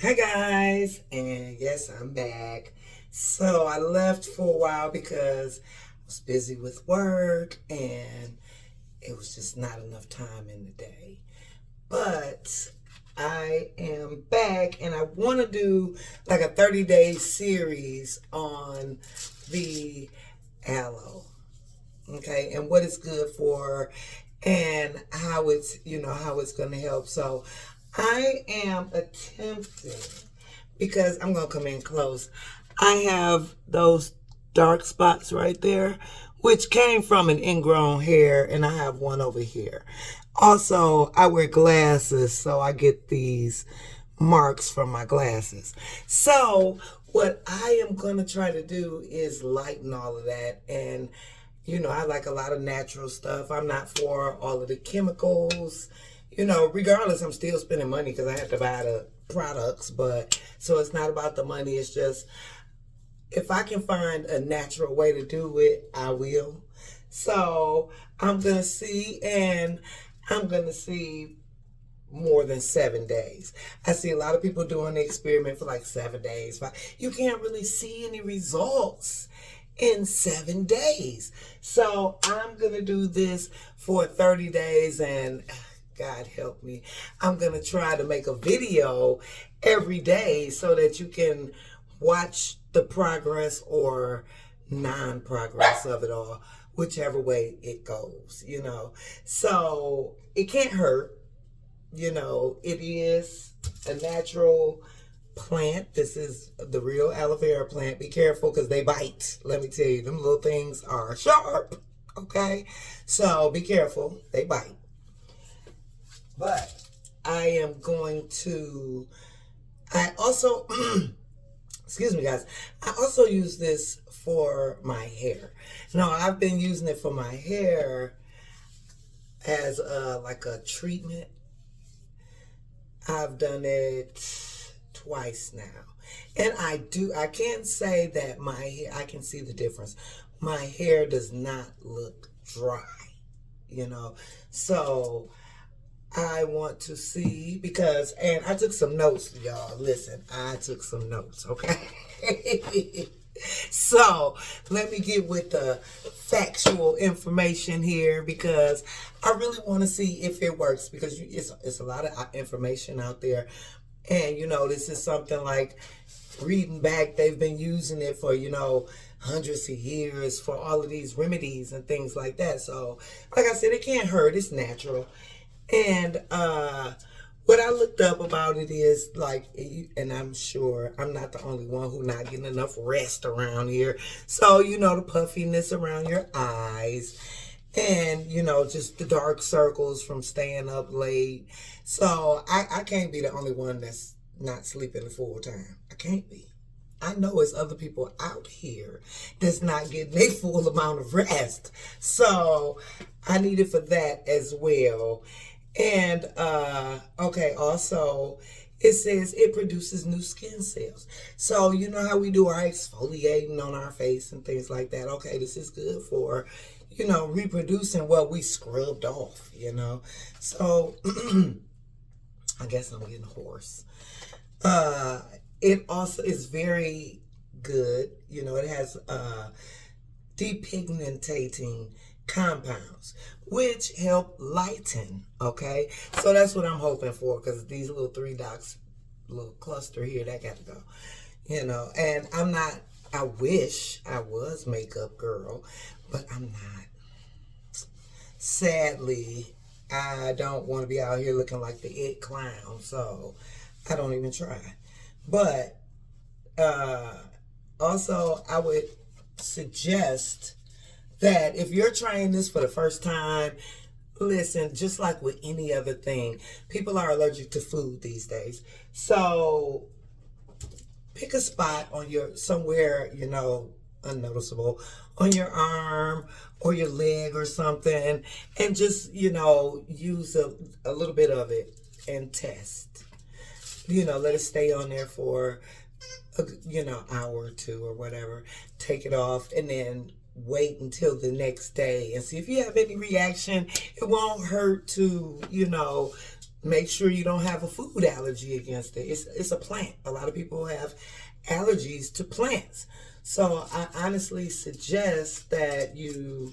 Hi guys, and yes, I'm back. So I left for a while because I was busy with work and it was just not enough time in the day. But I am back and I want to do like a 30-day series on the aloe. Okay, and what it's good for and how it's going to help. So I am attempting, because I'm going to come in close. I have those dark spots right there, which came from an ingrown hair, and I have one over here. Also, I wear glasses, so I get these marks from my glasses. So what I am going to try to do is lighten all of that. And I like a lot of natural stuff. I'm not for all of the chemicals. Regardless, I'm still spending money because I have to buy the products. But so it's not about the money. It's just if I can find a natural way to do it, I will. So I'm going to see, and I'm going to see more than 7 days. I see a lot of people doing the experiment for like 7 days. You can't really see any results in 7 days. So I'm going to do this for 30 days, and God help me, I'm going to try to make a video every day so that you can watch the progress or non-progress of it all, whichever way it goes. So it can't hurt. It is a natural plant. This is the real aloe vera plant. Be careful because they bite. Let me tell you, them little things are sharp. Okay? So be careful. They bite. But I am going to, I also, excuse me guys, I also use this for my hair. Now, I've been using it for my hair as like a treatment. I've done it twice now. And I can say that my hair, I can see the difference. My hair does not look dry. So I want to see and I took some notes, y'all. Listen, I took some notes, okay? So let me get with the factual information here because I really want to see if it works because it's a lot of information out there. And, this is something like reading back, they've been using it for, hundreds of years for all of these remedies and things like that. So, like I said, it can't hurt. It's natural. And what I looked up about it is like, and I'm sure I'm not the only one who not getting enough rest around here. So, the puffiness around your eyes and, just the dark circles from staying up late. So I can't be the only one that's not sleeping full time. I can't be. I know it's other people out here that's not getting a full amount of rest. So I need it for that as well. And, okay, also, it says it produces new skin cells. So, you know how we do our exfoliating on our face and things like that? Okay, this is good for, reproducing what we scrubbed off. So, I guess I'm getting hoarse. It also is very good. It has, depigmentating compounds which help lighten. Okay, so that's what I'm hoping for because these little 3 dots, little cluster here, that got to go. And I wish I was makeup girl, but I'm not. Sadly, I don't want to be out here looking like the it clown, so I don't even try. But also I would suggest that if you're trying this for the first time, listen, just like with any other thing, people are allergic to food these days. So pick a spot on somewhere, unnoticeable, on your arm or your leg or something, and just, use a little bit of it and test. Let it stay on there for, hour or two or whatever. Take it off and then wait until the next day and see if you have any reaction. It won't hurt to, make sure you don't have a food allergy against it. It's a plant. A lot of people have allergies to plants. So I honestly suggest that you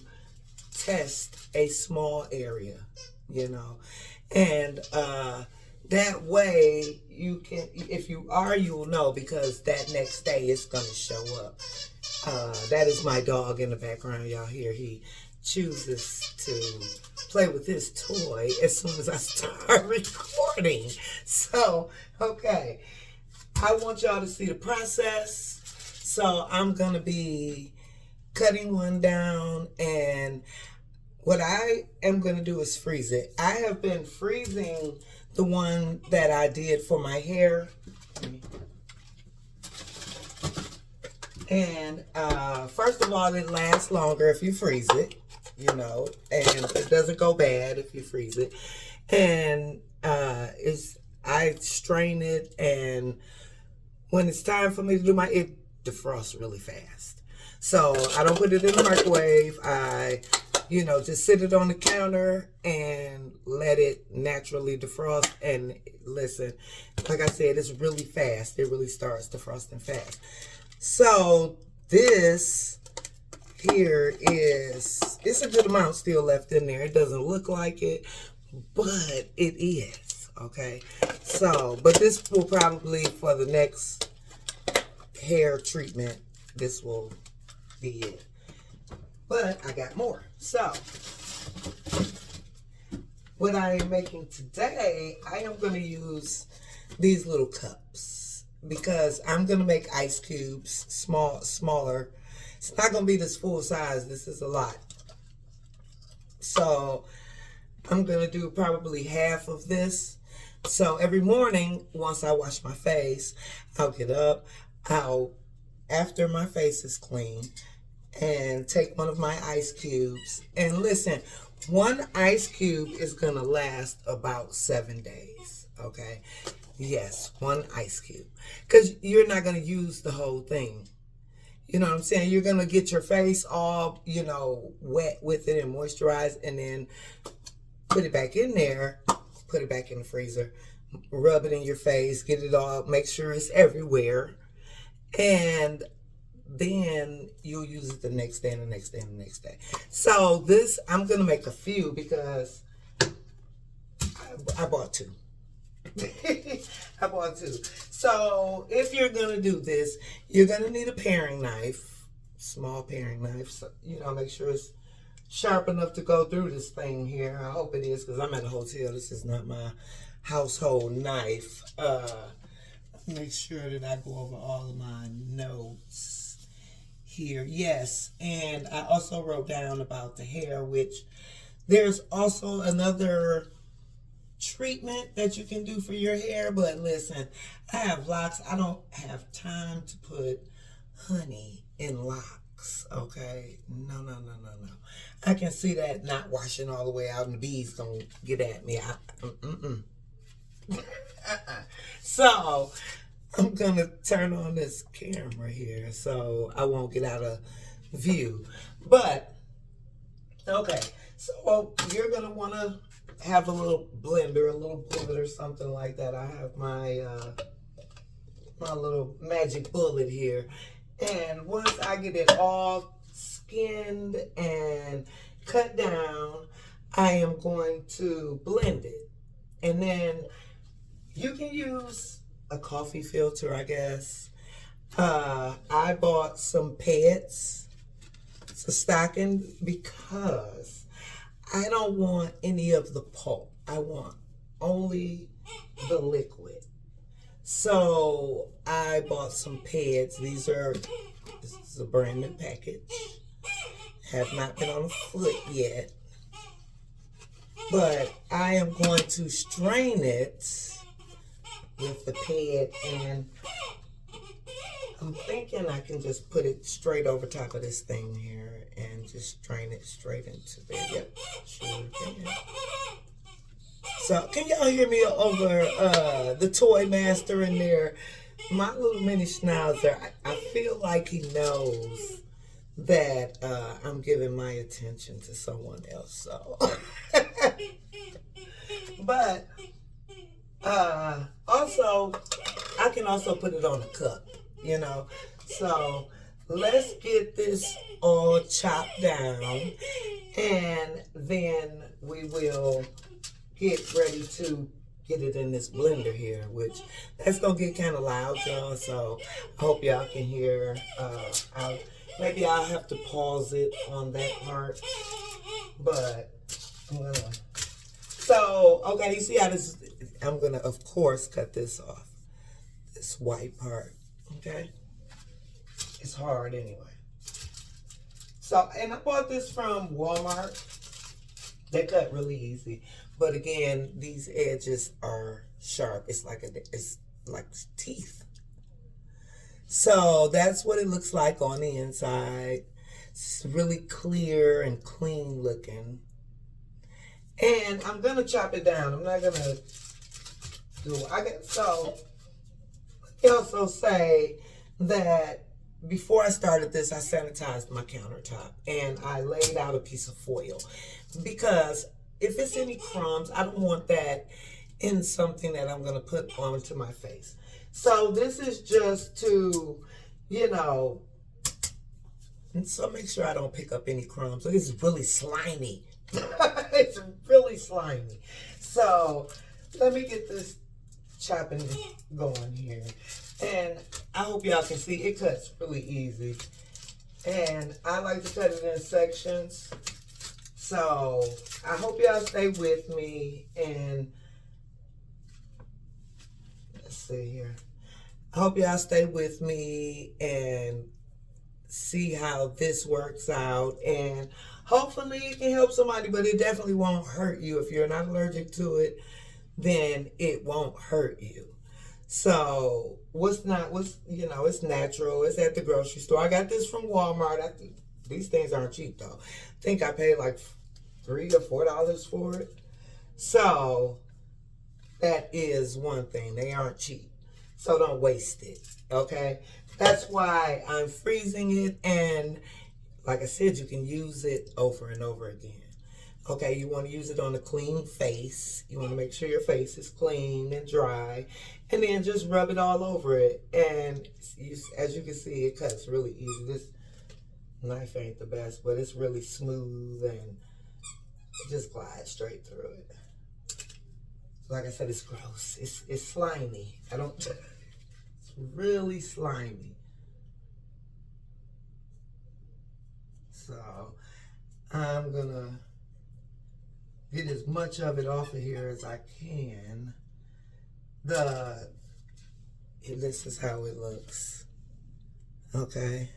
test a small area, you know, and that way you can, if you are, you will know, because that next day it's going to show up. That is my dog in the background, y'all hear. He chooses to play with his toy as soon as I start recording. So, okay, I want y'all to see the process. So I'm going to be cutting one down, and what I am going to do is freeze it. I have been freezing the one that I did for my hair. And first of all, it lasts longer if you freeze it, you know, and it doesn't go bad if you freeze it. And I strain it, and when it's time for me to do it defrosts really fast. So I don't put it in the microwave. I, you know, just sit it on the counter and let it naturally defrost. And listen, like I said, it's really fast. It really starts defrosting fast. So this here it's a good amount still left in there. It doesn't look like it, but it is, okay? So, but this will probably, for the next hair treatment, this will be it. But I got more. So, what I am making today, I am going to use these little cups, because I'm going to make ice cubes, smaller. It's not going to be this full size. This is a lot. So I'm going to do probably half of this. So every morning, once I wash my face, I'll get up, after my face is clean, and take one of my ice cubes. And listen, one ice cube is going to last about 7 days, okay? Yes, one ice cube. Because you're not going to use the whole thing. You know what I'm saying? You're going to get your face all, you know, wet with it and moisturized, and then put it back in there, put it back in the freezer, rub it in your face, get it all, make sure it's everywhere. And then you'll use it the next day and the next day and the next day. So this, I'm going to make a few because I bought two. I bought two. So if you're going to do this, you're going to need a paring knife, small paring knife. So, you know, make sure it's sharp enough to go through this thing here. I hope it is, because I'm at a hotel. This is not my household knife. Make sure that I go over all of my notes here. Yes, and I also wrote down about the hair, which there's also another treatment that you can do for your hair. But listen, I have locks. I don't have time to put honey in locks, okay? No. I can see that not washing all the way out, and the bees gonna get at me. So I'm gonna turn on this camera here so I won't get out of view. But okay, so you're gonna want to have a little blender, a little bullet or something like that. I have my my little magic bullet here, and once I get it all skinned and cut down, I am going to blend it. And then you can use a coffee filter, I guess. I bought some pads, some stocking, because I don't want any of the pulp. I want only the liquid. So I bought some pads. This is a brand new package. Have not been on a foot yet. But I am going to strain it with the pad, and I'm thinking I can just put it straight over top of this thing here and just strain it straight into there. Yep, sure can. So can y'all hear me over the toy master in there? My little mini schnauzer, I feel like he knows that I'm giving my attention to someone else. So, but Also, I can also put it on a cup, you know. So let's get this all chopped down, and then we will get ready to get it in this blender here, which that's gonna get kind of loud, y'all. So I hope y'all can hear. Maybe I'll have to pause it on that part, but I'm gonna. So okay, you see how this? I'm gonna of course cut this off, this white part. Okay, it's hard anyway. So, and I bought this from Walmart. They cut really easy, but again, these edges are sharp. It's like teeth. So that's what it looks like on the inside. It's really clear and clean looking. And I'm gonna chop it down. I'm not gonna do. So let me also say that before I started this, I sanitized my countertop and I laid out a piece of foil because if it's any crumbs, I don't want that in something that I'm going to put onto my face. So this is just to, you know, so make sure I don't pick up any crumbs. Look, it's really slimy. It's really slimy. So let me get this chopping going here. And I hope y'all can see it cuts really easy. And I like to cut it in sections. So I hope y'all stay with me. And let's see here. I hope y'all stay with me and see how this works out. And hopefully it can help somebody, but it definitely won't hurt you. If you're not allergic to it, then it won't hurt you. So it's natural. It's at the grocery store. I got this from Walmart. These things aren't cheap though. I think I paid like $3 or $4 for it. So that is one thing. They aren't cheap. So don't waste it. Okay? That's why I'm freezing it, and like I said, you can use it over and over again. Okay, you want to use it on a clean face. You want to make sure your face is clean and dry. And then just rub it all over it. And as you can see, it cuts really easy. This knife ain't the best, but it's really smooth and it just glides straight through it. Like I said, it's gross. It's slimy. It's really slimy. So I'm gonna get as much of it off of here as I can. This is how it looks. Okay.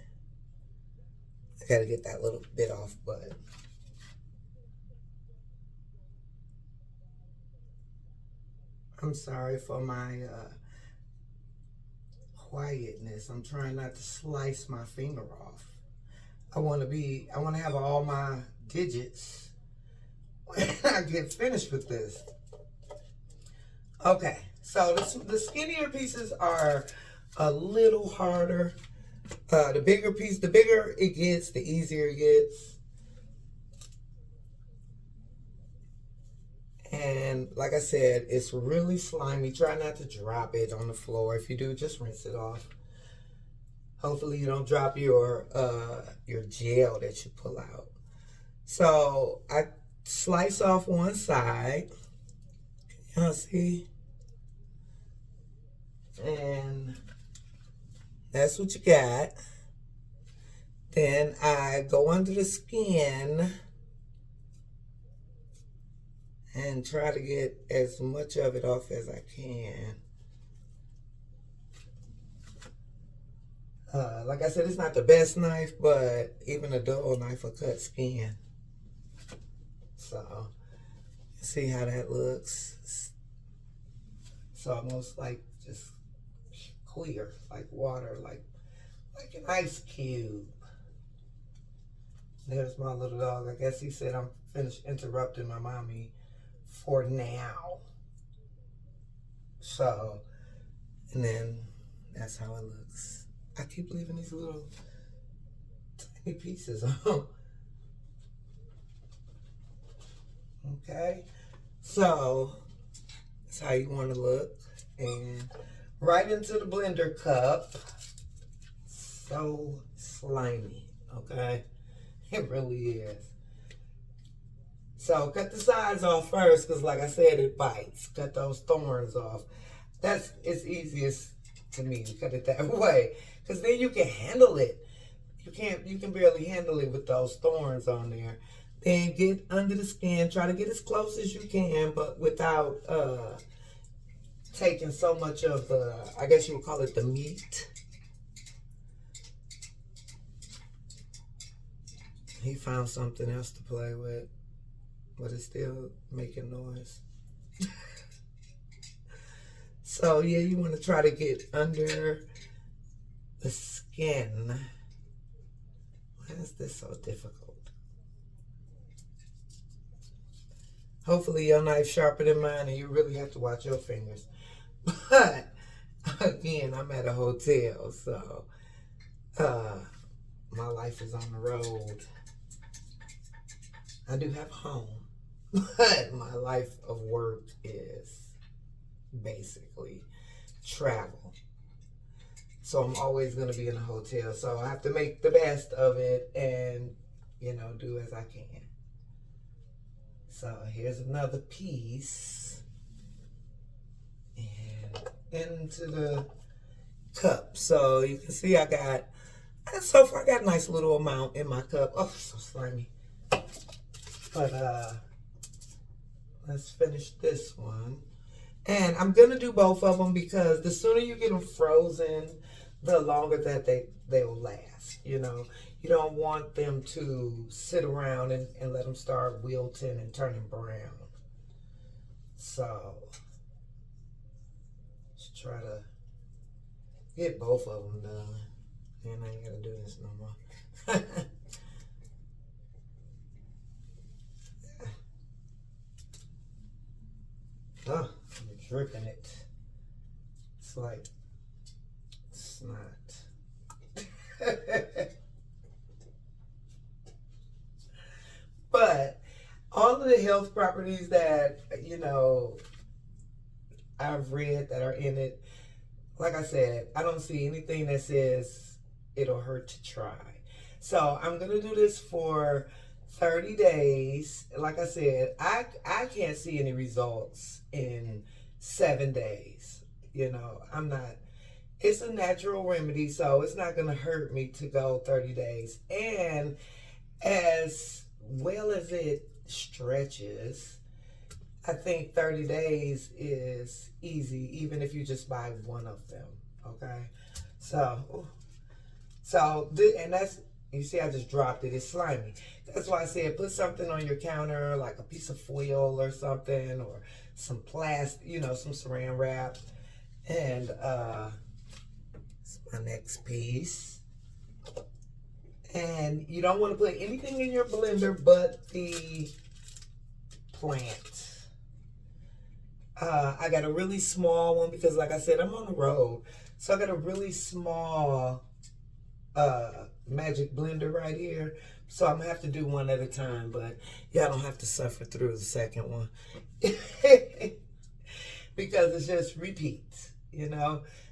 I gotta get that little bit off, but I'm sorry for my quietness. I'm trying not to slice my finger off. I want to have all my digits when I get finished with this. Okay, so the skinnier pieces are a little harder. The bigger it gets, the easier it gets. And like I said, it's really slimy. Try not to drop it on the floor. If you do, just rinse it off. Hopefully you don't drop your gel that you pull out. So I slice off one side. Y'all see? And that's what you got. Then I go under the skin and try to get as much of it off as I can. Like I said, it's not the best knife, but even a dull knife will cut skin. So, see how that looks? It's almost like just clear, like water, like an ice cube. There's my little dog. I guess he said I'm finished interrupting my mommy for now. So, and then that's how it looks. I keep leaving these little tiny pieces on. Okay, so That's how you want to look. And right into the blender cup. So slimy, okay? It really is. So cut the sides off first, because like I said, it bites. Cut those thorns off. It's easiest to me to cut it that way, because then you can handle it. You can barely handle it with those thorns on there. Then get under the skin. Try to get as close as you can, but without taking so much of the, I guess you would call it the meat. He found something else to play with, but it's still making noise. So yeah, you want to try to get under the skin. Why is this so difficult? Hopefully your knife's sharper than mine and you really have to watch your fingers. But again, I'm at a hotel, so my life is on the road. I do have a home, but my life of work is basically travel. So I'm always going to be in a hotel. So I have to make the best of it and, do as I can. So here's another piece. And into the cup. So you can see so far I got a nice little amount in my cup. Oh, so slimy. But let's finish this one. And I'm going to do both of them because the sooner you get them frozen, the longer that they'll last. You don't want them to sit around and let them start wilting and turning brown. So let's try to get both of them done. And I ain't got to do this no more. Oh, I'm dripping it. It's like snot. But all of the health properties that, I've read that are in it, like I said, I don't see anything that says it'll hurt to try. So I'm going to do this for 30 days. Like I said, I can't see any results in 7 days. It's a natural remedy, so it's not going to hurt me to go 30 days. And as well as it stretches, I think 30 days is easy, even if you just buy one of them, okay? And that's, you see I just dropped it, it's slimy. That's why I said put something on your counter, like a piece of foil or something, or some plastic, some saran wrap. And it's my next piece. And you don't want to put anything in your blender but the plant. I got a really small one because, like I said, I'm on the road. So I got a really small magic blender right here. So I'm going to have to do one at a time. But y'all don't have to suffer through the second one. Because it's just repeats,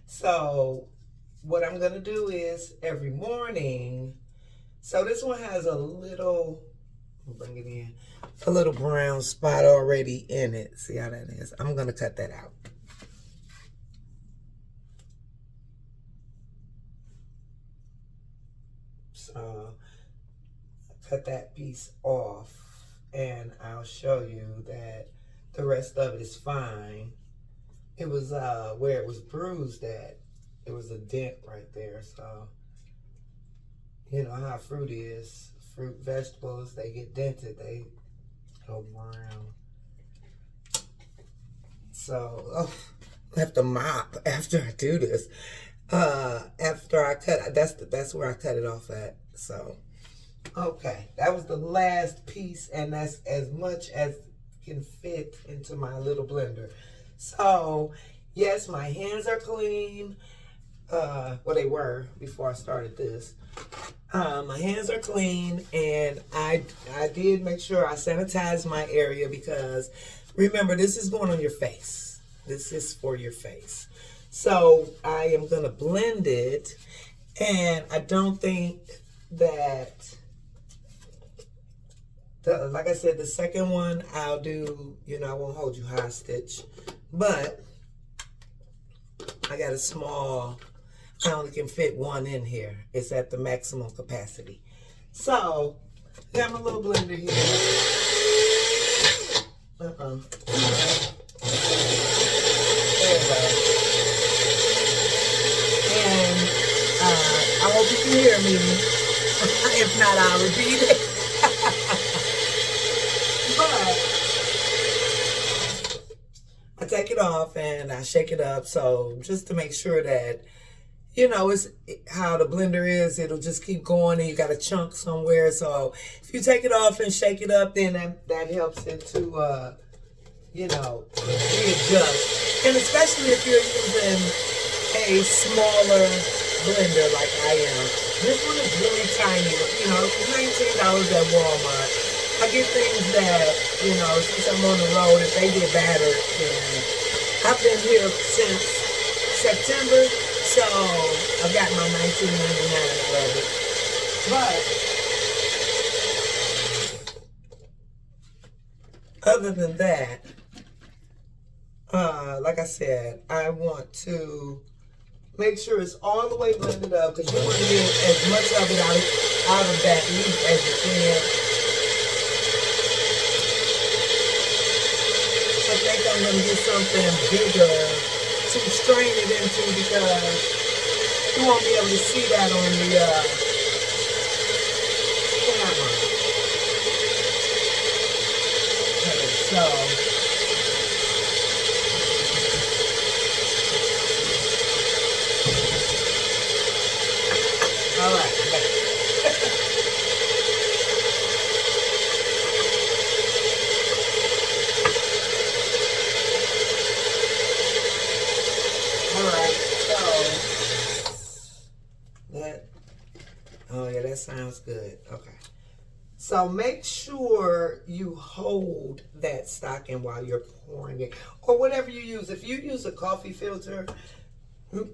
So what I'm going to do is every morning. So this one has a little, I'll bring it in, a little brown spot already in it. See how that is? I'm going to cut that out. So cut that piece off and I'll show you that the rest of it is fine. It was where it was bruised at. It was a dent right there. So you know how fruit is. Fruit, vegetables, they get dented. They go brown. So, I have to mop after I do this. After I cut, that's where I cut it off at. So, okay, that was the last piece, and that's as much as can fit into my little blender. So, yes, my hands are clean. Well, they were before I started this. My hands are clean, and I did make sure I sanitized my area because remember, this is going on your face. This is for your face. So I am going to blend it, and I don't think that, like I said, the second one I'll do, I won't hold you hostage, but I got a small, I only can fit one in here. It's at the maximum capacity. So, I got my little blender here. There we go. And I hope you can hear me. If not, I'll repeat it. But I take it off and I shake it up. So just to make sure that, it's how the blender is. It'll just keep going and you got a chunk somewhere. So if you take it off and shake it up, then that helps it to, readjust. And especially if you're using a smaller blender like I am. This one is really tiny. $19 at Walmart. I get things that, since I'm on the road, if they get battered, then I've been here since September, so I've got my $19.99 of it. But other than that, like I said, I want to make sure it's all the way blended up because you want to get as much of it out of that leaf as you can. I think I'm going to get something bigger to strain it into because you won't be able to see that on the camera. Okay, so all right. That sounds good. Okay. So make sure you hold that stocking while you're pouring it, or whatever you use. If you use a coffee filter,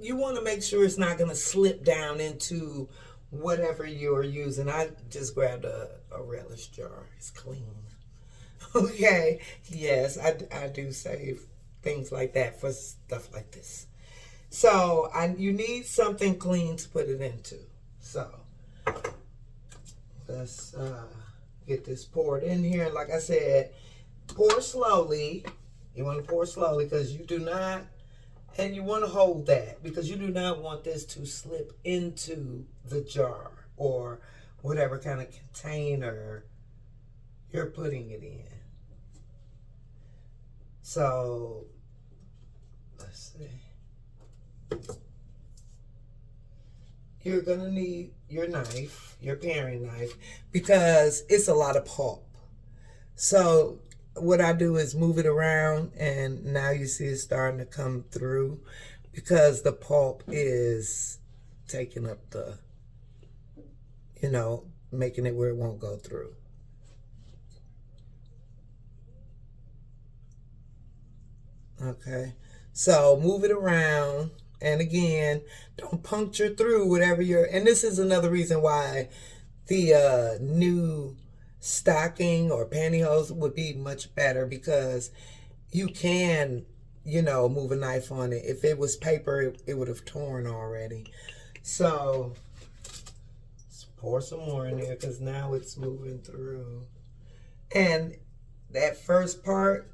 you want to make sure it's not going to slip down into whatever you're using. I just grabbed a relish jar. It's clean. Okay. Yes, I do save things like that for stuff like this. So you need something clean to put it into. So let's get this poured in here. Like I said, pour slowly. You want to pour slowly because you do not, and you want to hold that because you do not want this to slip into the jar or whatever kind of container you're putting it in. So let's see. You're going to need your knife, your paring knife, because it's a lot of pulp. So what I do is move it around, and now you see it starting to come through because the pulp is taking up the, making it where it won't go through. Okay, so move it around. And again, don't puncture through whatever and this is another reason why the new stocking or pantyhose would be much better because you can, move a knife on it. If it was paper, it would have torn already. So let's pour some more in there because now it's moving through. And that first part,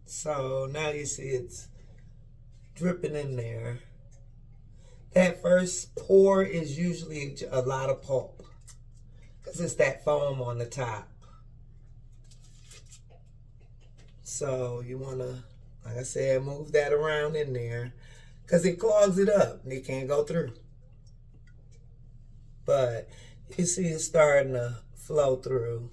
so now you see it's dripping in there. That first pour is usually a lot of pulp because it's that foam on the top. So you want to, like I said, move that around in there because it clogs it up and it can't go through. But you see it's starting to flow through.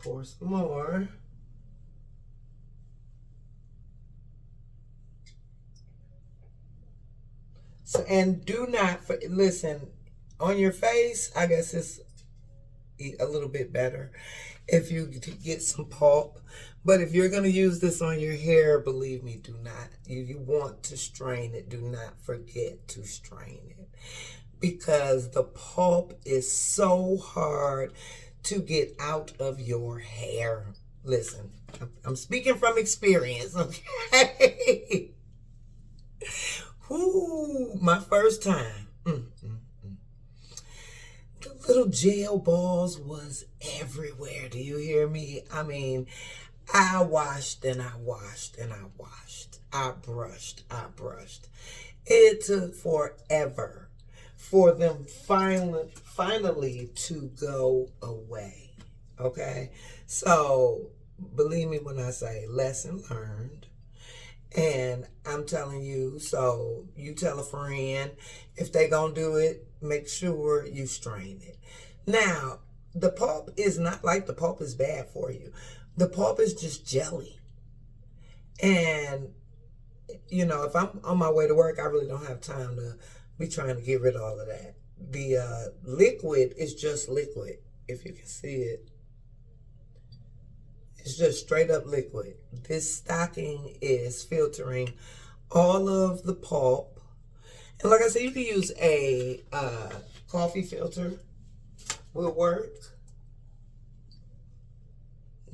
Pour some more. So, and do not, listen, on your face, I guess it's a little bit better if you get some pulp. But if you're going to use this on your hair, believe me, do not. You want to strain it. Do not forget to strain it. Because the pulp is so hard to get out of your hair. Listen, I'm speaking from experience, okay? Whoo, my first time. The little gel balls was everywhere. Do you hear me? I mean, I washed and I washed and I washed. I brushed. It took forever for them finally to go away. Okay? So, believe me when I say lesson learned. And I'm telling you, so you tell a friend, if they gonna do it, make sure you strain it. Now, the pulp is not like the pulp is bad for you. The pulp is just jelly. And, you know, if I'm on my way to work, I really don't have time to be trying to get rid of all of that. The liquid is just liquid, if you can see it. It's just straight up liquid. This stocking is filtering all of the pulp. And like I said, you can use a coffee filter. Will work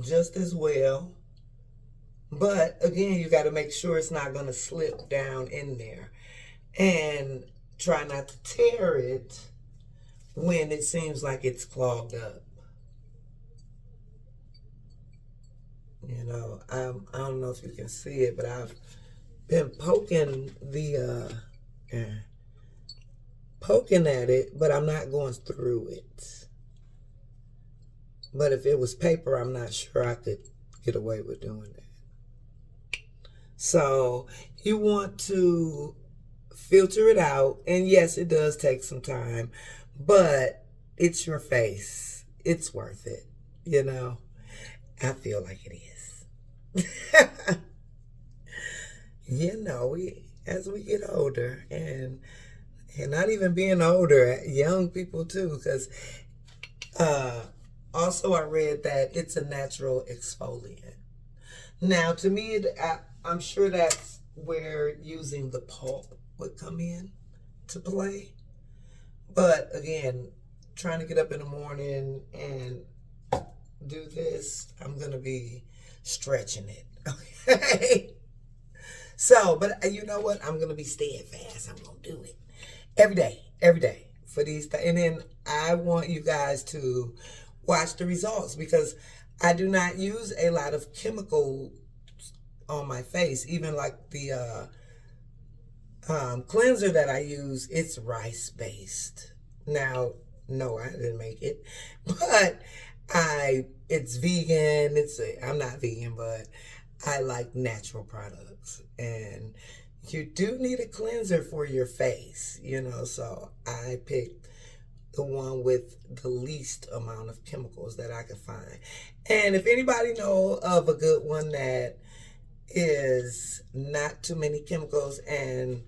just as well. But again, you got to make sure it's not going to slip down in there. And try not to tear it when it seems like it's clogged up. You know, I don't know if you can see it, but I've been poking poking at it, but I'm not going through it. But if it was paper, I'm not sure I could get away with doing that. So you want to filter it out, and yes, it does take some time, but it's your face. It's worth it, you know. I feel like it is. You know, as we get older, and not even being older, young people too, because also I read that it's a natural exfoliant. Now, to me, I'm sure that's where using the pulp would come in to play. But again, trying to get up in the morning and do this, I'm going to be stretching it. Okay? So, but you know what? I'm going to be steadfast. I'm going to do it every day for these. And then I want you guys to watch the results, because I do not use a lot of chemicals on my face. Even like the cleanser that I use, it's rice based. Now, no, I didn't make it, but it's vegan. I'm not vegan, but I like natural products, and you do need a cleanser for your face, you know, so I picked the one with the least amount of chemicals that I could find. And if anybody know of a good one that is not too many chemicals and,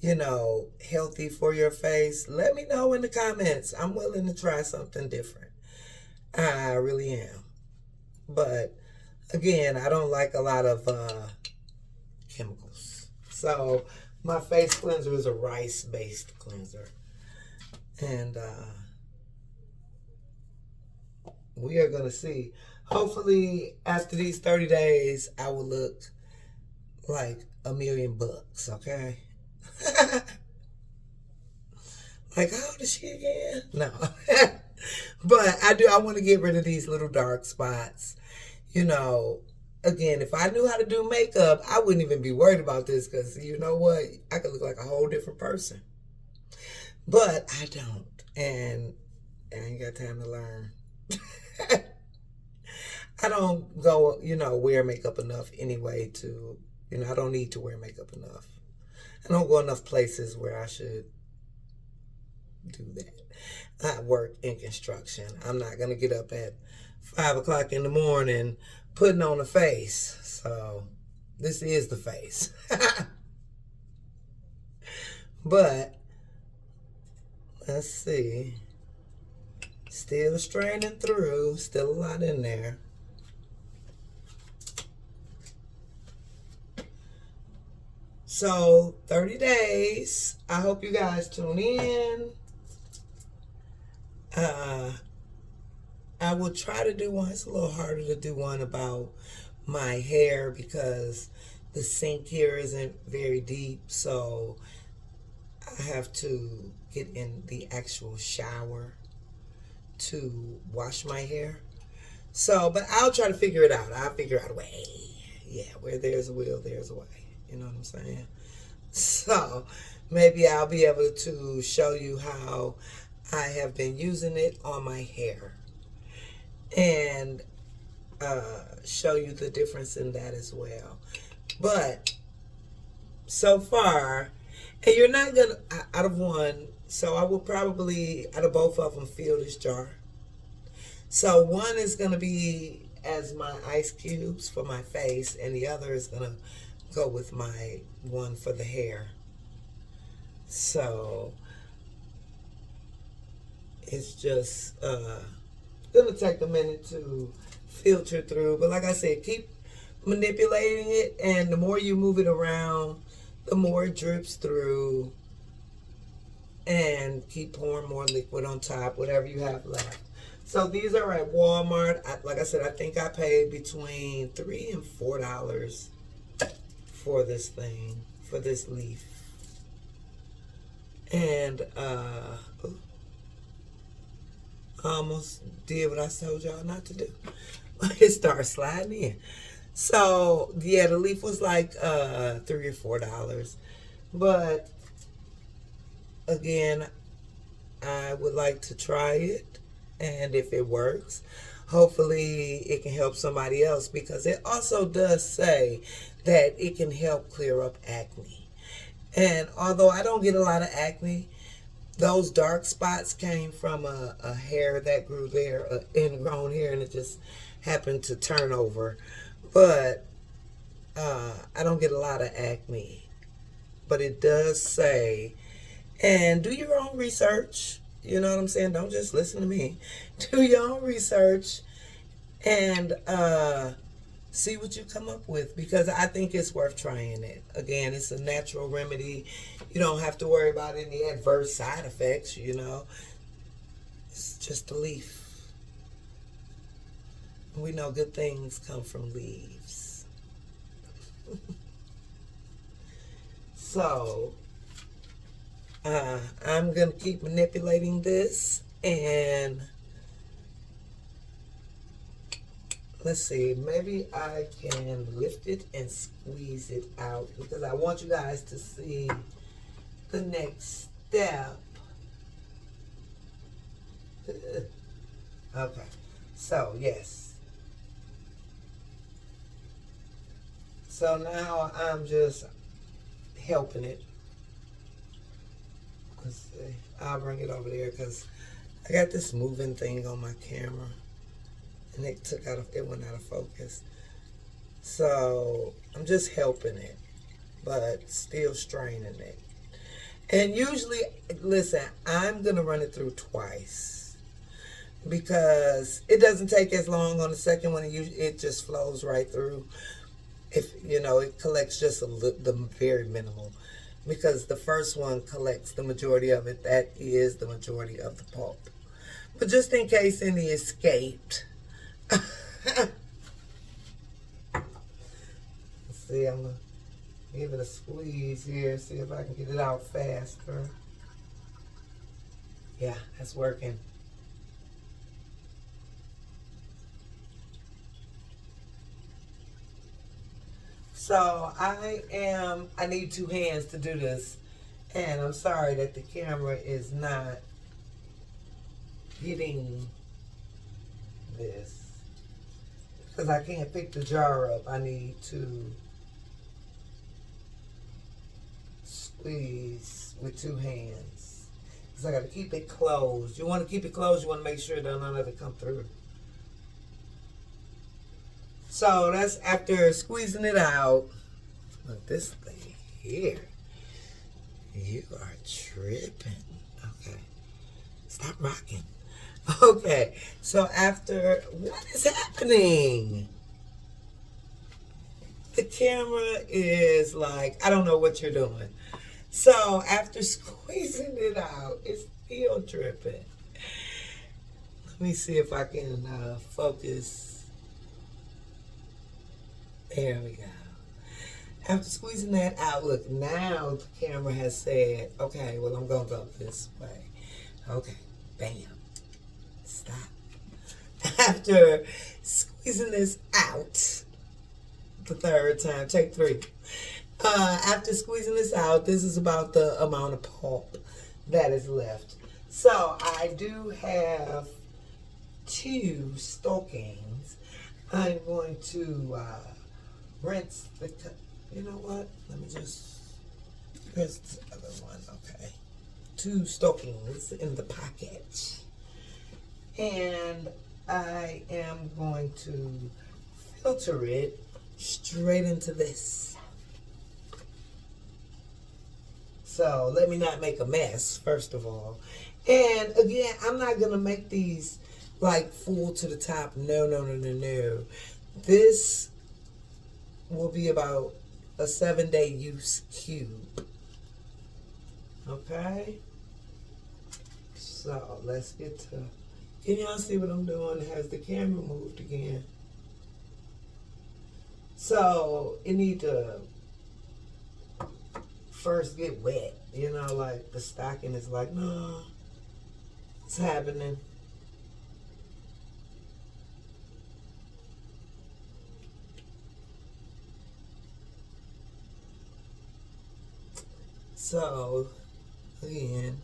you know, healthy for your face, let me know in the comments. I'm willing to try something different. I really am. But again, I don't like a lot of chemicals. So my face cleanser is a rice-based cleanser. And we are going to see. Hopefully, after these 30 days, I will look like $1,000,000, okay? Like, how old is she again? No. But I want to get rid of these little dark spots. You know, again, if I knew how to do makeup, I wouldn't even be worried about this, because you know what? I could look like a whole different person. But I don't. And I ain't got time to learn. I don't go, you know, wear makeup enough anyway to, you know, I don't need to wear makeup enough. I don't go enough places where I should do that. I work in construction. I'm not going to get up at 5 o'clock in the morning putting on a face. So this is the face. But let's see. Still straining through. Still a lot in there. So 30 days. I hope you guys tune in. I will try to do one. It's a little harder to do one about my hair because the sink here isn't very deep. So I have to get in the actual shower to wash my hair. So, but I'll try to figure it out. I'll figure out a way. Yeah, where there's a will, there's a way. You know what I'm saying? So, maybe I'll be able to show you how I have been using it on my hair. And show you the difference in that as well. But, so far, and you're not going to, out of one, so I will probably, out of both of them, fill this jar. So one is going to be as my ice cubes for my face, and the other is going to go with my one for the hair. So it's just going to take a minute to filter through. But like I said, keep manipulating it, and the more you move it around, the more it drips through. And keep pouring more liquid on top, whatever you have left. So these are at Walmart. Like I said, I think I paid between $3 and $4 for this thing, for this leaf. And I almost did what I told y'all not to do. It started sliding in. So yeah, the leaf was like $3 or $4. But again, I would like to try it, and if it works, hopefully it can help somebody else, because it also does say that it can help clear up acne. And although I don't get a lot of acne, those dark spots came from a hair that grew there, ingrown hair, and it just happened to turn over. But I don't get a lot of acne. But it does say, and do your own research. You know what I'm saying? Don't just listen to me. Do your own research and see what you come up with, because I think it's worth trying it. Again, it's a natural remedy. You don't have to worry about any adverse side effects, you know. It's just a leaf. We know good things come from leaves. So I'm going to keep manipulating this, and let's see, maybe I can lift it and squeeze it out, because I want you guys to see the next step. Okay, so yes. So now I'm just helping it. Let's see. I'll bring it over there because I got this moving thing on my camera, and it went out of focus. So I'm just helping it, but still straining it. And usually, listen, I'm gonna run it through twice, because it doesn't take as long on the second one. It just flows right through. If you know, it collects just the very minimal. Because the first one collects the majority of it. That is the majority of the pulp. But just in case any escaped. Let's see, I'm going to give it a squeeze here. See if I can get it out faster. Yeah, that's working. So I need two hands to do this. And I'm sorry that the camera is not getting this, because I can't pick the jar up. I need to squeeze with two hands, because I got to keep it closed. You want to keep it closed. You want to make sure that none of it come through. So that's after squeezing it out. Look, this thing here. You are tripping. Okay. Stop rocking. Okay. So after, what is happening? The camera is like, I don't know what you're doing. So after squeezing it out, it's still dripping. Let me see if I can focus. There we go. After squeezing that out, look, now the camera has said, okay, well, I'm going to go this way. Okay, bam. Stop. After squeezing this out the third time, take 3. After squeezing this out, this is about the amount of pulp that is left. So I do have 2 stockings. I'm going to rinse the cup. You know what? Let me just, here's the other one, okay. 2 stockings in the package. And I am going to filter it straight into this. So let me not make a mess, first of all. And again, I'm not going to make these like full to the top. No, no, no, no, no. This will be about a 7-day use cube. Okay? So let's get to, can y'all see what I'm doing? Has the camera moved again? So it need to first get wet. You know, like the stocking is like, no, it's happening. So, again,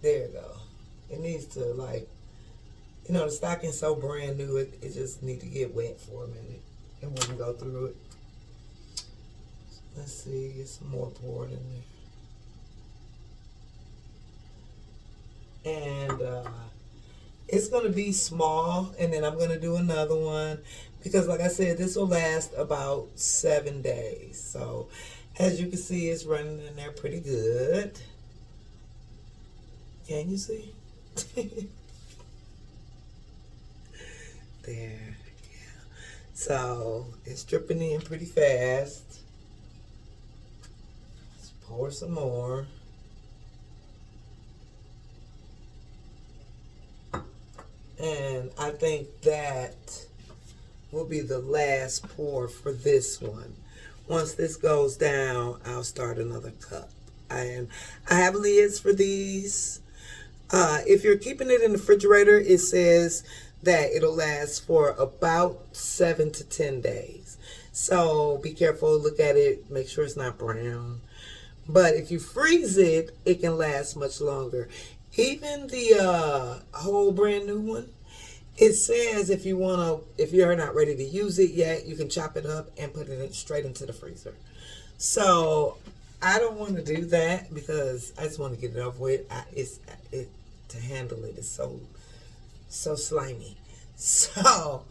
there you go. It needs to, like, you know, the stocking's so brand new, it just need to get wet for a minute. And we can go through it. Let's see, get some more poured in there. And it's going to be small, and then I'm going to do another one. Because, like I said, this will last about 7 days. So, as you can see, it's running in there pretty good. Can you see? There. Yeah. So, it's dripping in pretty fast. Let's pour some more. And I think that will be the last pour for this one. Once this goes down, I'll start another cup. And I have lids for these. If you're keeping it in the refrigerator, it says that it'll last for about 7 to 10 days. So be careful, look at it, make sure it's not brown. But if you freeze it, it can last much longer. Even the whole brand new one, it says if you're not ready to use it yet, you can chop it up and put it straight into the freezer. So I don't want to do that because I just want to get it over with. To handle it is so slimy. So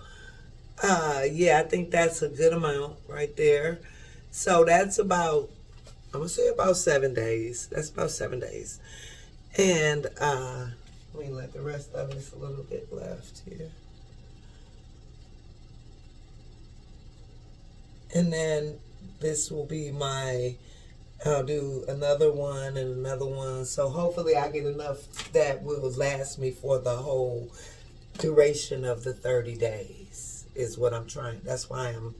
yeah, I think that's a good amount right there. So that's about, I'm gonna say about 7 days. That's about 7 days. And let me let the rest of it's a little bit left here. And then this will be my, I'll do another one and another one. So hopefully I get enough that will last me for the whole duration of the 30 days is what I'm trying. That's why I'm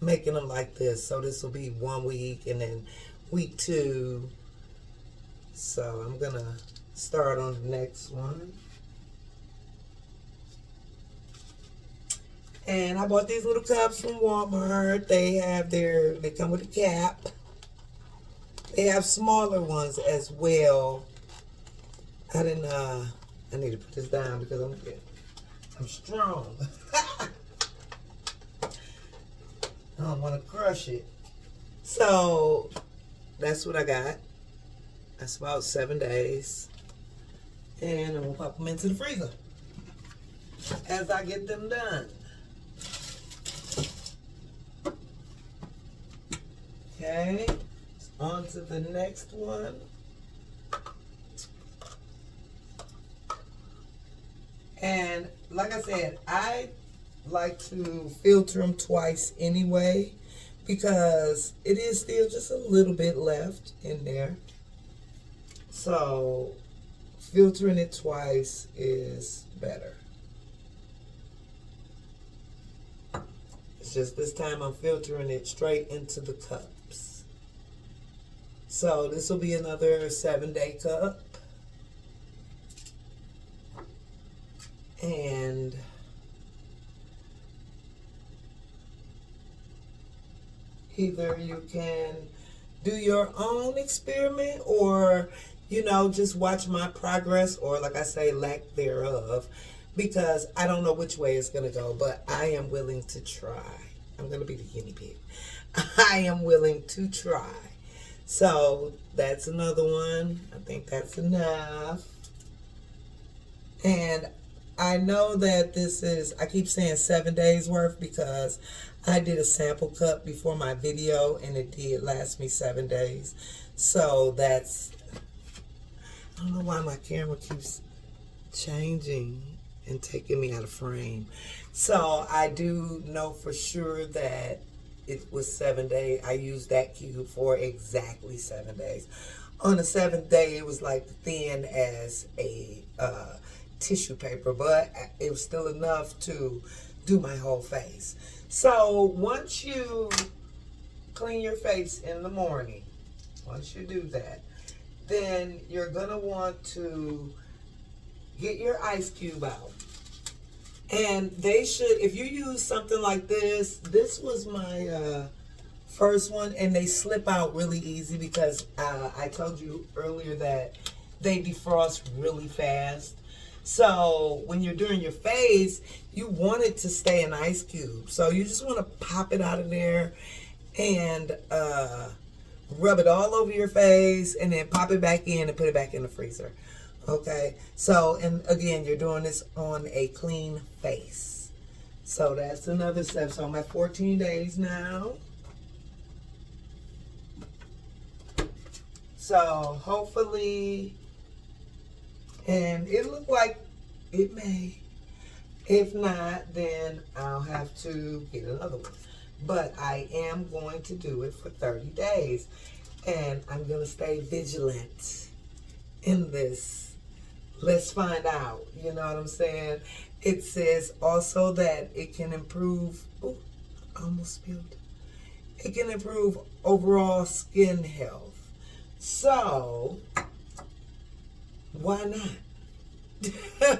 making them like this. So this will be 1 week and then week 2. So I'm going to start on the next one. And I bought these little cups from Walmart. They come with a cap. They have smaller ones as well. I need to put this down because I'm strong. I don't want to crush it. So that's what I got. That's about 7 days. And I'm going to pop them into the freezer as I get them done. Okay. on to the next one. And like I said, I like to filter them twice anyway, because it is still just a little bit left in there. So filtering it twice is better. It's just this time I'm filtering it straight into the cups. So this will be another 7-day cup. And either you can do your own experiment, or, you know, just watch my progress, or like I say, lack thereof, because I don't know which way it's going to go, but I am willing to try. I'm going to be the guinea pig. I am willing to try. So that's another one. I think that's enough. And I know that this is, I keep saying 7 days worth because I did a sample cup before my video and it did last me 7 days. So that's, I don't know why my camera keeps changing and taking me out of frame. So I do know for sure that it was 7 days. I used that cube for exactly 7 days. On the 7th day, it was like thin as a tissue paper, but it was still enough to do my whole face. So once you clean your face in the morning, once you do that, then you're gonna want to get your ice cube out. And they should, if you use something like this was my first one, and they slip out really easy because I told you earlier that they defrost really fast. So when you're doing your face, you want it to stay an ice cube. So you just want to pop it out of there and rub it all over your face, and then pop it back in and put it back in the freezer. Okay, so, and again, you're doing this on a clean face. So that's another step. So I'm at 14 days now. So hopefully, and it looked like it may. If not, then I'll have to get another one. But I am going to do it for 30 days. And I'm going to stay vigilant in this. Let's find out. You know what I'm saying? It says also that it can improve. Oh, almost spilled. It can improve overall skin health. So, why not?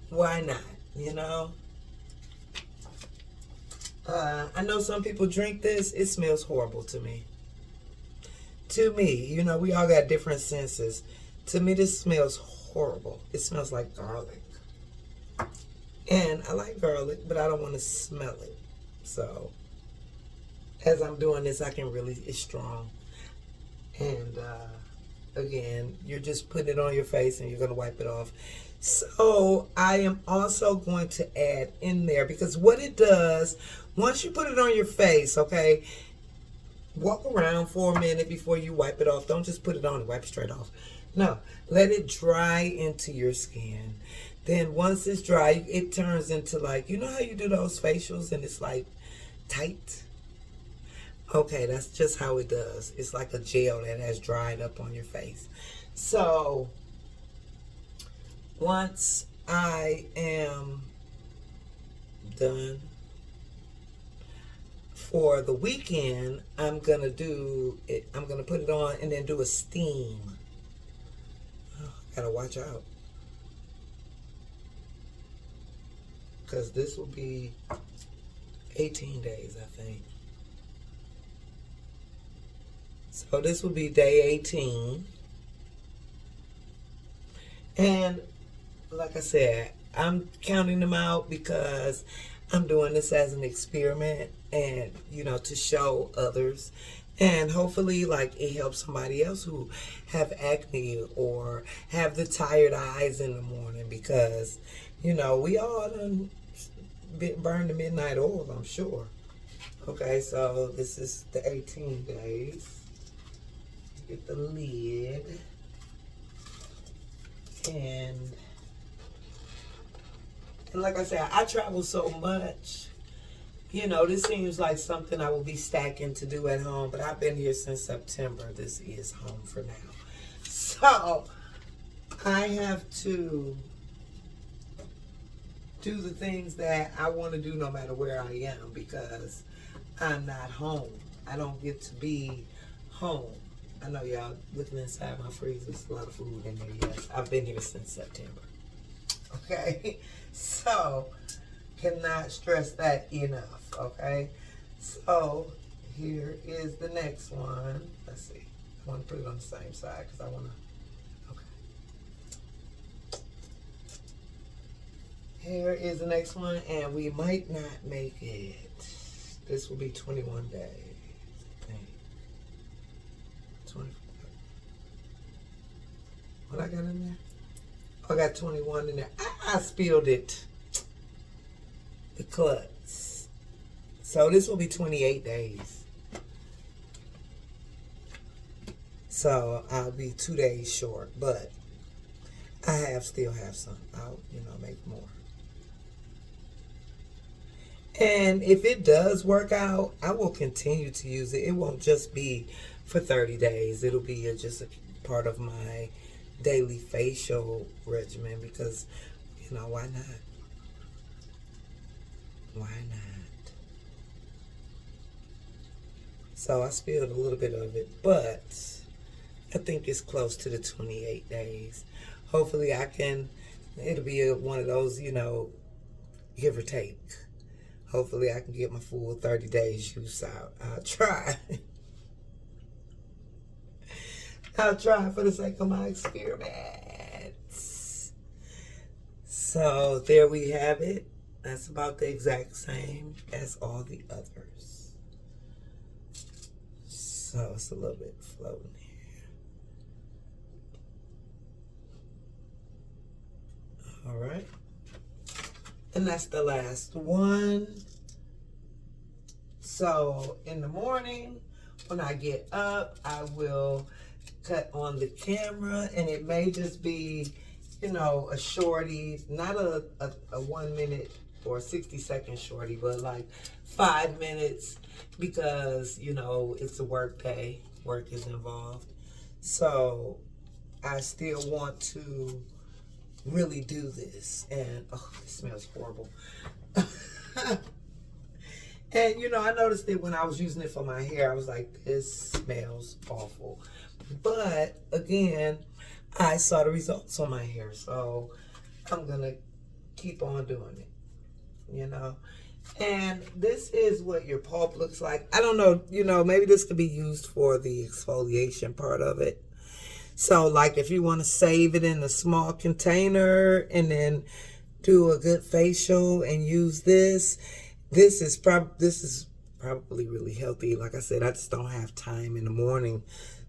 Why not? You know? I know some people drink this. It smells horrible to me. To me, you know, we all got different senses. To me, this smells horrible. It smells like garlic. And I like garlic, but I don't want to smell it. So, as I'm doing this, I can really, it's strong. And, again, you're just putting it on your face and you're going to wipe it off. So, I am also going to add in there, because what it does, once you put it on your face, okay, walk around for a minute before you wipe it off. Don't just put it on and wipe it straight off. No, let it dry into your skin. Then once it's dry, it turns into like, you know how you do those facials and it's like tight? Okay, that's just how it does. It's like a gel that has dried up on your face. So, once I am done for the weekend, I'm going to do it. I'm going to put it on and then do a steam. Gotta watch out, because this will be 18 days, I think. So this will be day 18. And like I said, I'm counting them out because I'm doing this as an experiment and, you know, to show others. And hopefully, like, it helps somebody else who have acne or have the tired eyes in the morning, because, you know, we all done burned the midnight oil, I'm sure. Okay, so this is the 18 days. Get the lid. And like I said, I travel so much. You know, this seems like something I will be stacking to do at home, but I've been here since September. This is home for now. So, I have to do the things that I want to do no matter where I am because I'm not home. I don't get to be home. I know y'all looking inside my freezer. There's a lot of food in there, yes. I've been here since September. Okay? So, cannot stress that enough, okay? So, here is the next one. Let's see. I want to put it on the same side because I want to, okay. Here is the next one, and we might not make it. This will be 21 days, I think. 20. What I got in there? I got 21 in there. I spilled it. The klutz. So this will be 28 days. So I'll be 2 days short, but I still have some. I'll, make more. And if it does work out, I will continue to use it. It won't just be for 30 days. It'll be just a part of my daily facial regimen because, why not? Why not? So I spilled a little bit of it, but I think it's close to the 28 days. Hopefully it'll be one of those, give or take. Hopefully I can get my full 30 days use out. I'll try. I'll try for the sake of my experiments. So there we have it. That's about the exact same as all the others. So it's a little bit floating here. All right. And that's the last one. So in the morning, when I get up, I will cut on the camera, and it may just be, a shorty, not a 1 minute or 60-second shorty, but like 5 minutes because, it's a work day. Work is involved. So I still want to really do this. And, oh, it smells horrible. And, I noticed it when I was using it for my hair. I was like, this smells awful. But, again, I saw the results on my hair. So I'm going to keep on doing it. And this is what your pulp looks like. I don't know, maybe this could be used for the exfoliation part of it. So like if you want to save it in a small container and then do a good facial and use this is probably really healthy. Like I said, I just don't have time in the morning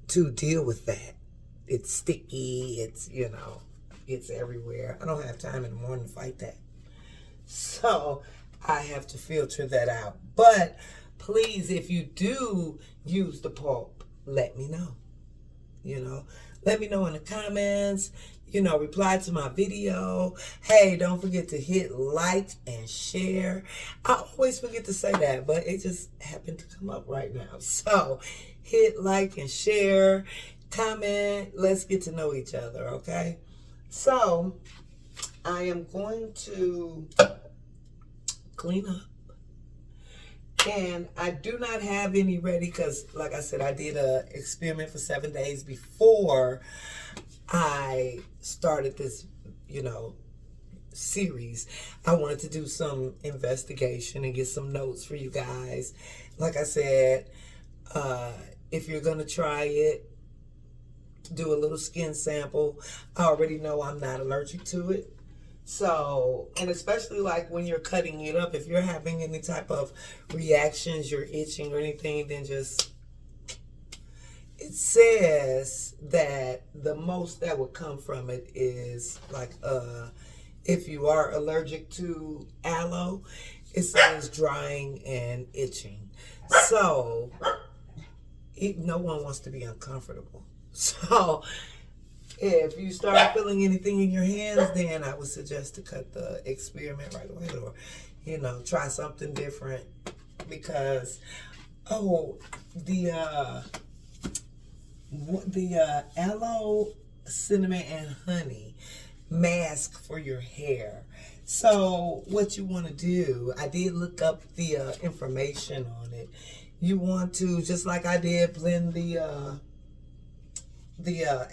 to deal with that. It's sticky, it's everywhere. I don't have time in the morning to fight that. So I have to filter that out. But please, if you do use the pulp, let me know. Let me know in the comments. Reply to my video. Hey, don't forget to hit like and share. I always forget to say that, but it just happened to come up right now. So hit like and share. Comment. Let's get to know each other, okay? So I am going to clean up. And I do not have any ready because, like I said, I did an experiment for 7 days before I started this, series. I wanted to do some investigation and get some notes for you guys. Like I said, if you're going to try it, do a little skin sample. I already know I'm not allergic to it. So, and especially like when you're cutting it up, if you're having any type of reactions, you're itching or anything, then just, it says that the most that would come from it is like, if you are allergic to aloe, it says drying and itching. So no one wants to be uncomfortable. So if you start feeling anything in your hands, then I would suggest to cut the experiment right away, or try something different, because the aloe, cinnamon, and honey mask for your hair. So what you want to do, I did look up the information on it. You want to, just like I did, blend the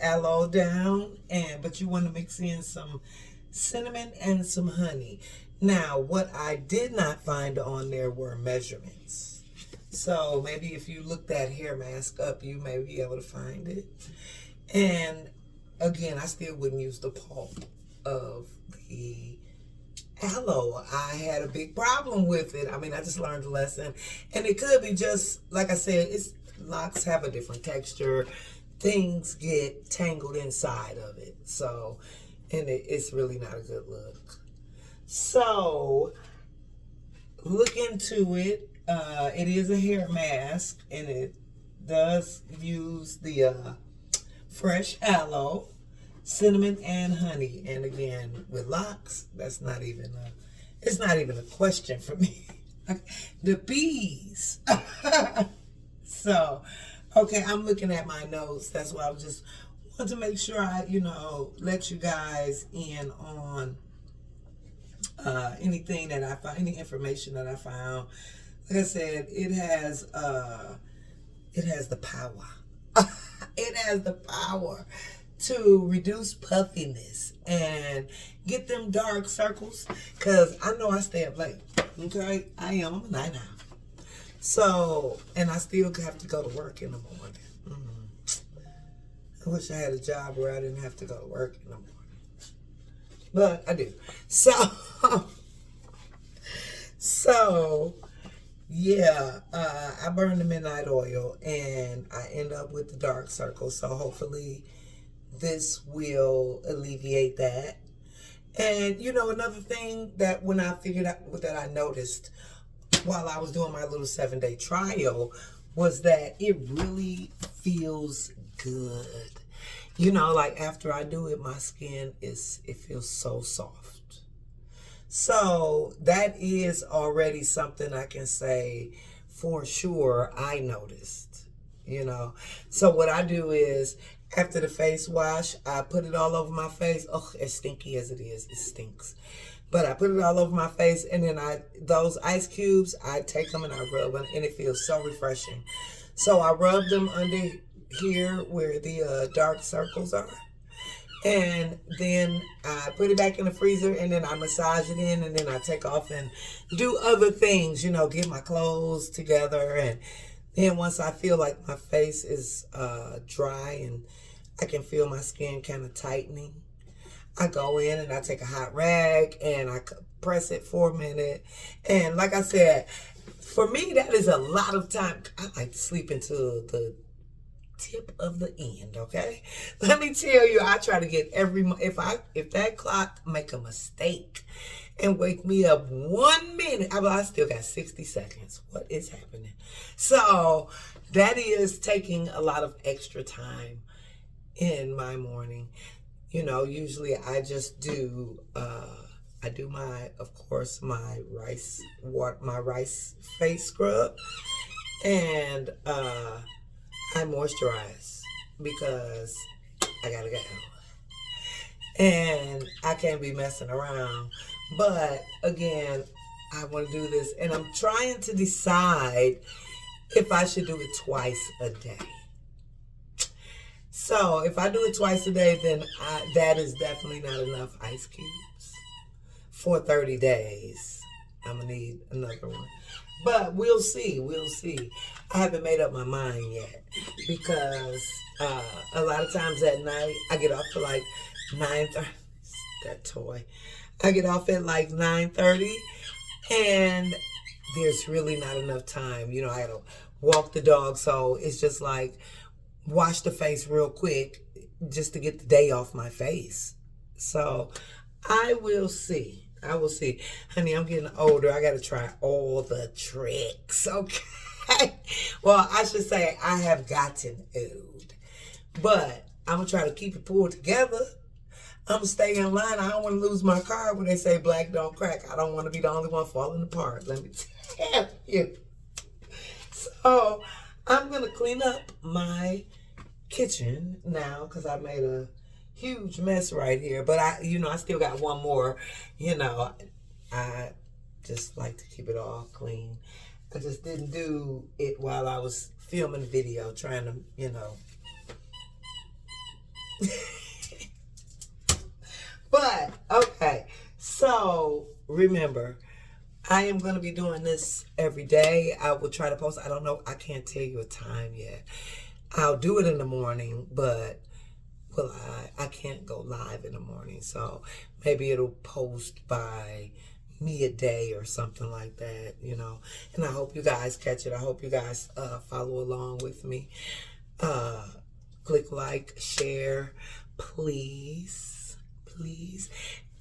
aloe down, but you want to mix in some cinnamon and some honey. Now, what I did not find on there were measurements. So maybe if you look that hair mask up, you may be able to find it. And again, I still wouldn't use the pulp of the aloe. I had a big problem with it. I mean, I just learned a lesson. And it could be just, like I said, locks have a different texture. Things get tangled inside of it. So, and it's really not a good look. So, look into it. It is a hair mask, and it does use the fresh aloe, cinnamon, and honey. And again, with locks, it's not even a question for me. The bees. So, okay, I'm looking at my notes. That's why I just want to make sure I, let you guys in on anything that I found, any information that I found. Like I said, it has the power. It has the power to reduce puffiness and get them dark circles. Because I know I stay up late. Okay? I'm a night owl. So, and I still have to go to work in the morning. I wish I had a job where I didn't have to go to work in the morning. But I do. So, yeah, I burn the midnight oil and I end up with the dark circles. So hopefully this will alleviate that. And, another thing that when I figured out, that I noticed while I was doing my little 7-day trial, was that it really feels good. Like after I do it, my skin it feels so soft. So that is already something I can say for sure I noticed, So what I do is, after the face wash, I put it all over my face. Oh, as stinky as it is, it stinks. But I put it all over my face, and then those ice cubes, I take them and I rub them, and it feels so refreshing. So I rub them under here where the dark circles are. And then I put it back in the freezer, and then I massage it in, and then I take off and do other things, get my clothes together. And then once I feel like my face is dry and I can feel my skin kind of tightening, I go in and I take a hot rag and I press it for a minute. And like I said, for me, that is a lot of time. I like to sleep until the tip of the end, okay? Let me tell you, I try to get if that clock make a mistake and wake me up 1 minute, I still got 60 seconds. What is happening? So that is taking a lot of extra time in my morning. Usually I just do I do my rice face scrub, and I moisturize because I gotta go. And I can't be messing around. But again, I want to do this, and I'm trying to decide if I should do it twice a day. So if I do it twice a day, then that is definitely not enough ice cubes for 30 days. I'm going to need another one. But we'll see. I haven't made up my mind yet, because a lot of times at night, I get off at like 9:30. That toy. I get off at like 9:30, and there's really not enough time. I had to walk the dog, so it's just like wash the face real quick just to get the day off my face. So I will see. I will see. Honey, I'm getting older. I got to try all the tricks, okay? Well, I should say I have gotten old. But I'm going to try to keep it pulled together. I'm going to stay in line. I don't want to lose my card when they say black don't crack. I don't want to be the only one falling apart. Let me tell you. So, I'm going to clean up my kitchen now because I made a huge mess right here. But I still got one more. I just like to keep it all clean. I just didn't do it while I was filming the video, trying to, But, okay, so remember, I am going to be doing this every day. I will try to post. I don't know. I can't tell you a time yet. I'll do it in the morning, but I can't go live in the morning. So maybe it'll post by midday or something like that, And I hope you guys catch it. I hope you guys follow along with me. Click like, share, please.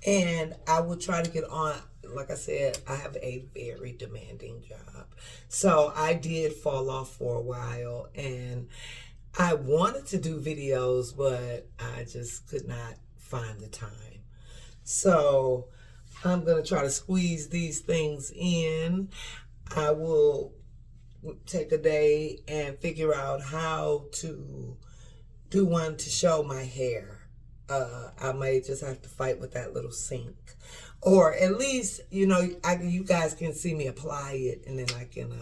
And I will try to get on. Like I said, I have a very demanding job. So I did fall off for a while, and I wanted to do videos, but I just could not find the time. So I'm going to try to squeeze these things in. I will take a day and figure out how to do one to show my hair. I may just have to fight with that little sink. Or at least, you guys can see me apply it, and then I can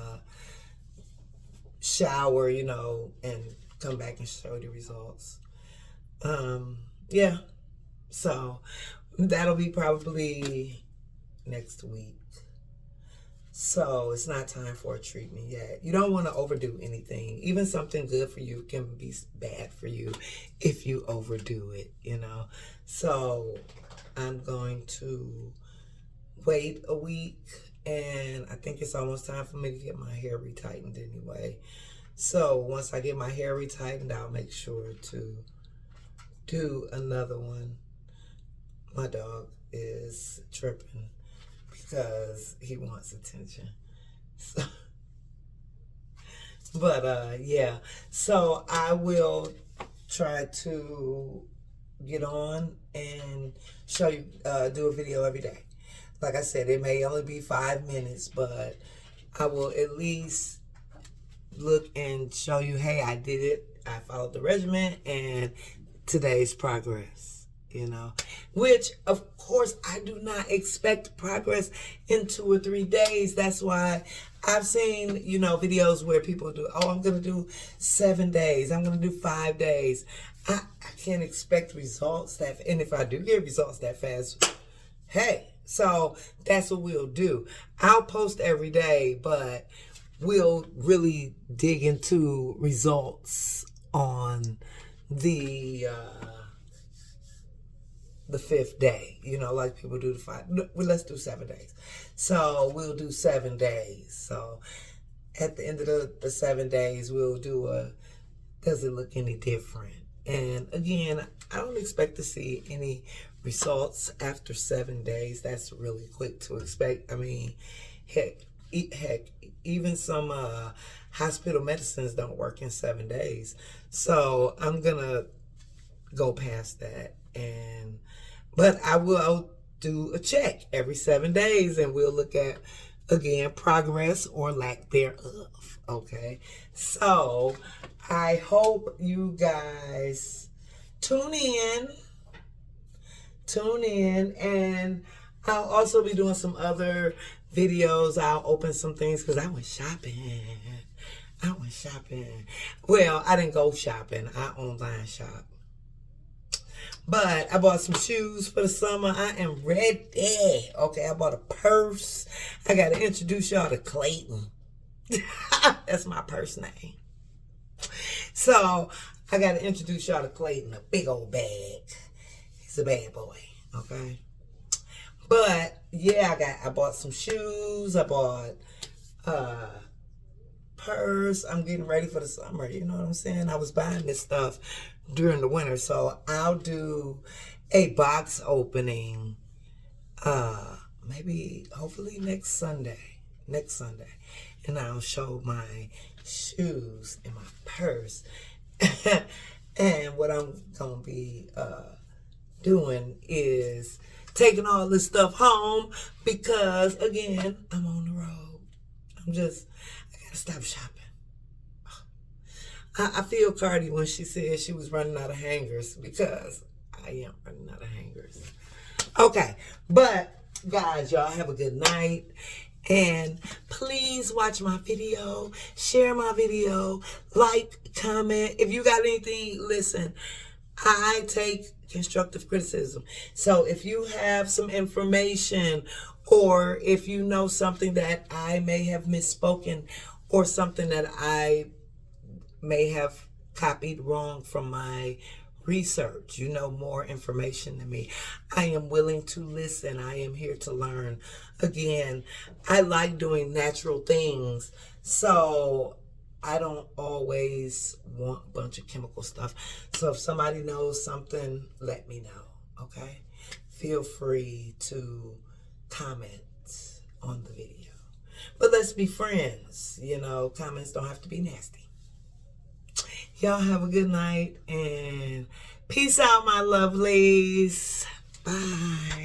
shower, and come back and show the results. Yeah. So that'll be probably next week. So it's not time for a treatment yet. You don't want to overdo anything. Even something good for you can be bad for you if you overdo it, So I'm going to wait a week, and I think it's almost time for me to get my hair retightened anyway. So once I get my hair retightened, I'll make sure to do another one. My dog is tripping because he wants attention. So, but yeah, so I will try to get on and show you, do a video every day. Like I said, it may only be 5 minutes, but I will at least look and show you, hey, I did it. I followed the regimen, and today's progress. Which, of course, I do not expect progress in 2 or 3 days. That's why I've seen, videos where people do, I'm going to do 7 days. I'm going to do 5 days. I can't expect results and if I do get results that fast, hey, so that's what we'll do. I'll post every day, but we'll really dig into results on the 5th day, like people do the 5. Well, let's do 7 days. So we'll do 7 days. So at the end of the 7 days, we'll do does it look any different? And again, I don't expect to see any results after 7 days. That's really quick to expect. I mean, heck, even some hospital medicines don't work in 7 days. So I'm gonna go past that, but I will do a check every 7 days, and we'll look at, again, progress or lack thereof. Okay, so I hope you guys tune in, and I'll also be doing some other videos. I'll open some things because I went shopping. Well, I didn't go shopping. I online shop. But I bought some shoes for the summer. I am ready. Okay, I bought a purse. I got to introduce y'all to Clayton. That's my purse name. So I got to introduce y'all to Clayton, a big old bag. He's a bad boy, okay? But yeah, I bought some shoes. I bought purse. I'm getting ready for the summer. You know what I'm saying? I was buying this stuff during the winter, so I'll do a box opening maybe, hopefully next Sunday. And I'll show my shoes in my purse. And what I'm going to be doing is taking all this stuff home because, again, I'm on the road. I got to stop shopping. I feel Cardi when she said she was running out of hangers because I am running out of hangers. Okay, but guys, y'all have a good night. And please watch my video, share my video, like, comment. If you got anything, listen, I take constructive criticism. So if you have some information or if you know something that I may have misspoken or something that I may have copied wrong from my research, you know more information than me, I am willing to listen. I am here to learn. Again, I like doing natural things, so I don't always want a bunch of chemical stuff. So if somebody knows something, let me know, okay? Feel free to comment on the video. But let's be friends, you know, comments don't have to be nasty. Y'all have a good night and peace out, my lovelies. Bye.